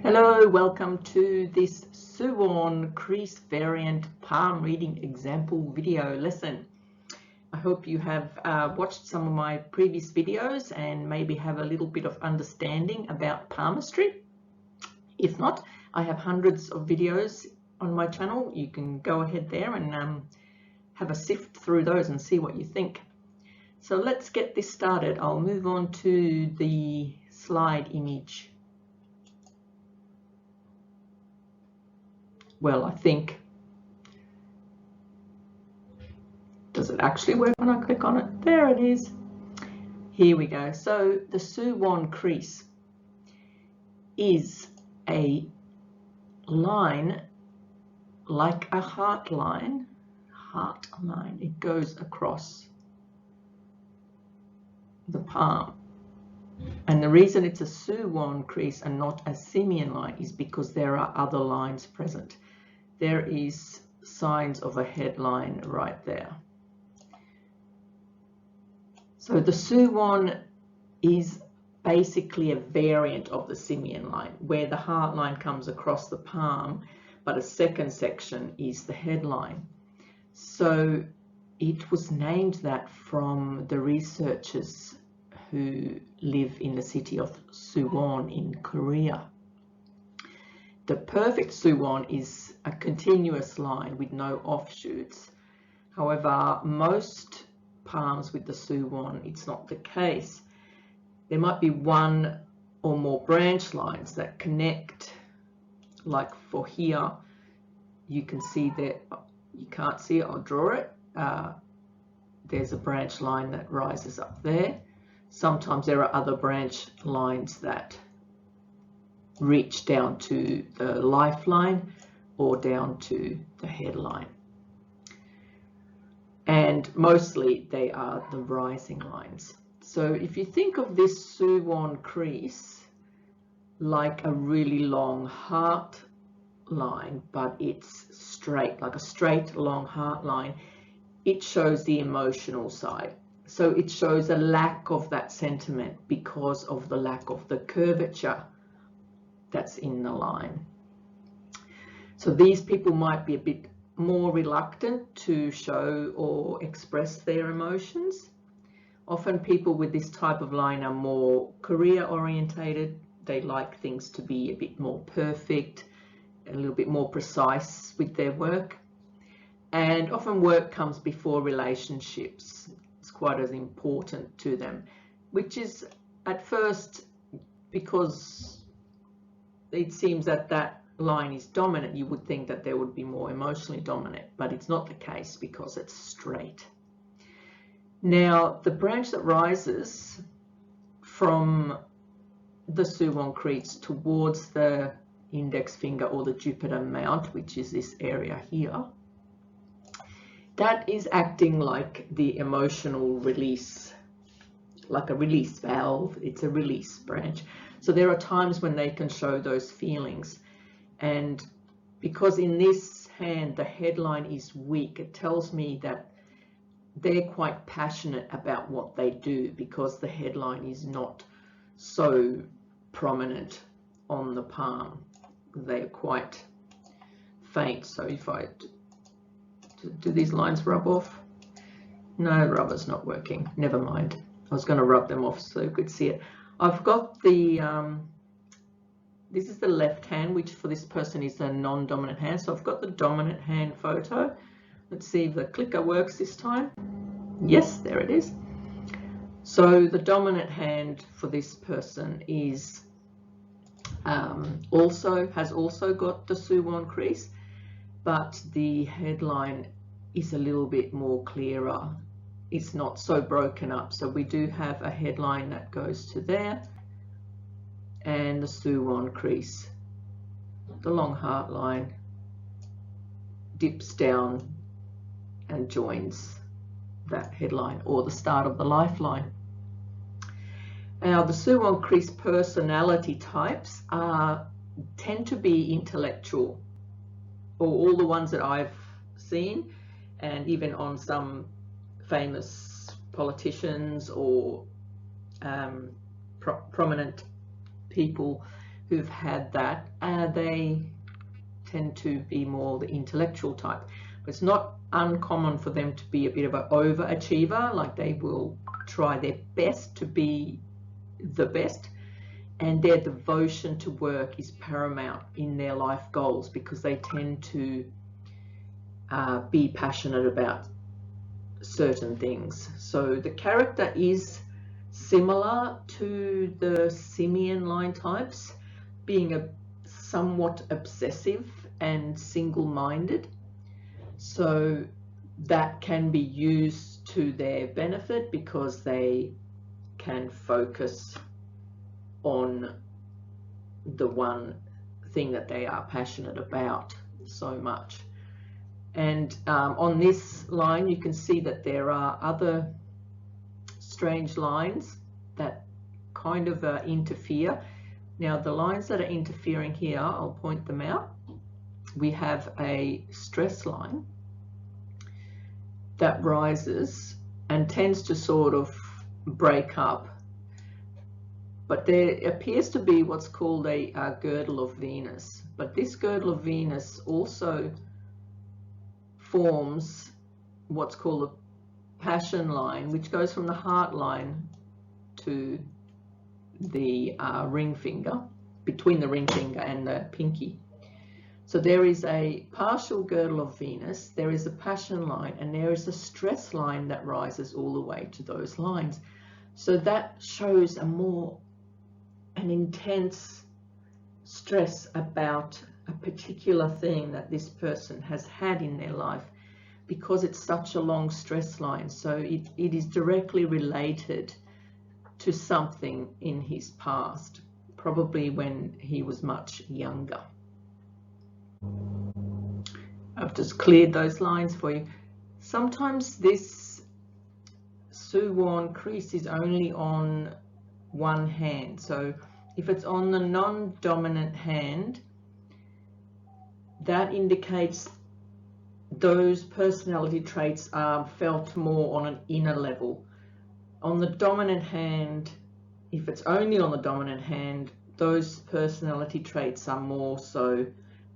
Hello, welcome to this Suwon Crease variant palm reading example video lesson. I hope you have watched some of my previous videos and maybe have a little bit of understanding about palmistry. If not, I have hundreds of videos on my channel. You can go ahead there and have a sift through those and see what you think. So let's get this started. I'll move on to the slide image. Well, I think, does it actually work when I click on it? There it is. Here we go. So the Suwon crease is a line like a heart line. It goes across the palm. And the reason it's a Suwon crease and not a SIMIAN line is because there are other lines present. There is signs of a headline right there. So the Suwon is basically a variant of the SIMIAN line, where the heart line comes across the palm, but a second section is the headline. So it was named that from the researchers who live in the city of Suwon in Korea. The perfect Suwon is a continuous line with no offshoots. However, most palms with the Suwon, it's not the case. There might be one or more branch lines that connect, like for here, you can see that, you can't see it, I'll draw it. There's a branch line that rises up there. Sometimes there are other branch lines that reach down to the lifeline or down to the headline. And mostly they are the rising lines. So if you think of this Suwon crease like a really long heart line, but it's straight, like a straight long heart line, it shows the emotional side. So it shows a lack of that sentiment because of the lack of the curvature that's in the line. So these people might be a bit more reluctant to show or express their emotions. Often people with this type of line are more career orientated. They like things to be a bit more perfect, a little bit more precise with their work. And often work comes before relationships. It's quite as important to them, which is at first because it seems that that line is dominant. You would think that there would be more emotionally dominant, but it's not the case because it's straight. Now, the branch that rises from the Suwon crease towards the index finger or the Jupiter mount, which is this area here, that is acting like the emotional release, like a release valve. It's a release branch. So there are times when they can show those feelings. And because in this hand, the headline is weak, it tells me that they're quite passionate about what they do because the headline is not so prominent on the palm. They're quite faint. So if I do these lines rub off? No, rubber's not working. Never mind. I was going to rub them off so you could see it. I've got the, this is the left hand, which for this person is a non-dominant hand. So I've got the dominant hand photo. Let's see if the clicker works this time. Yes, there it is. So the dominant hand for this person is has also got the Suwon crease, but the headline is a little bit more clearer. It's not so broken up. So we do have a headline that goes to there and the Suwon crease. The long heart line dips down and joins that headline or the start of the lifeline. Now the Suwon crease personality types tend to be intellectual, or all the ones that I've seen, and even on some famous politicians or prominent people who've had that, they tend to be more the intellectual type. But it's not uncommon for them to be a bit of an overachiever, like they will try their best to be the best, and their devotion to work is paramount in their life goals because they tend to be passionate about certain things. So the character is similar to the SIMIAN line types, being a somewhat obsessive and single-minded. So that can be used to their benefit because they can focus on the one thing that they are passionate about so much. And on this line you can see that there are other strange lines that kind of interfere. Now the lines that are interfering here, I'll point them out. We have a stress line that rises and tends to sort of break up, but there appears to be what's called a girdle of Venus. But this girdle of Venus also forms what's called a passion line, which goes from the heart line to the ring finger, between the ring finger and the pinky. So there is a partial girdle of Venus, there is a passion line, and there is a stress line that rises all the way to those lines. So that shows an intense stress about a particular thing that this person has had in their life, because it's such a long stress line. So it is directly related to something in his past, probably when he was much younger. I've just cleared those lines for you. Sometimes this Suwon crease is only on one hand. So if it's on the non-dominant hand, that indicates those personality traits are felt more on an inner level. On the dominant hand, if it's only on the dominant hand, those personality traits are more so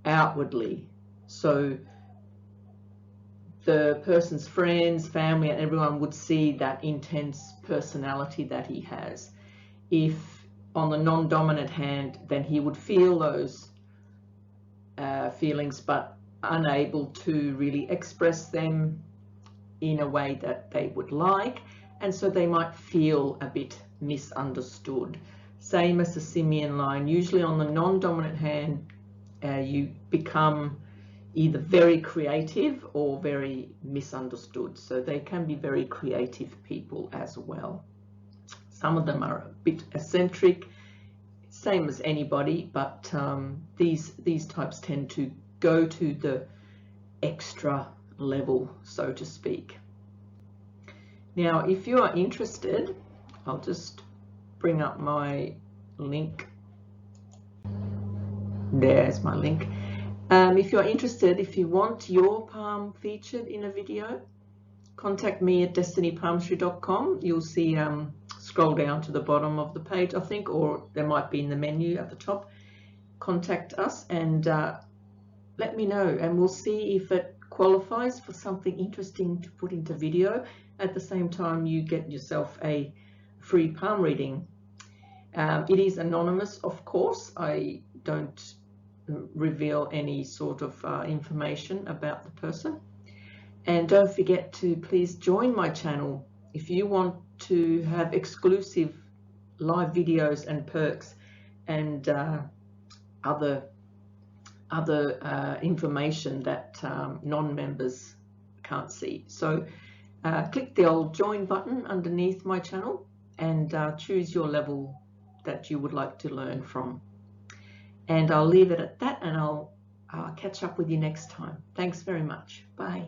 outwardly. So the person's friends, family, and everyone would see that intense personality that he has. If on the non-dominant hand, then he would feel those feelings, but unable to really express them in a way that they would like, and so they might feel a bit misunderstood. Same as the SIMIAN line. Usually on the non-dominant hand, you become either very creative or very misunderstood. So they can be very creative people as well. Some of them are a bit eccentric, same as anybody, but these types tend to go to the extra level, so to speak. Now, if you are interested, I'll just bring up my link. There's my link. If you're interested, if you want your palm featured in a video, contact me at destinypalmistry.com. You'll see, scroll down to the bottom of the page, I think, or there might be in the menu at the top. Contact us and let me know, and we'll see if it qualifies for something interesting to put into video. At the same time, you get yourself a free palm reading. It is anonymous, of course. I don't reveal any sort of information about the person. And don't forget to please join my channel if you want to have exclusive live videos and perks and other information that non-members can't see. So click the old join button underneath my channel and choose your level that you would like to learn from. And I'll leave it at that, and I'll catch up with you next time. Thanks very much. Bye.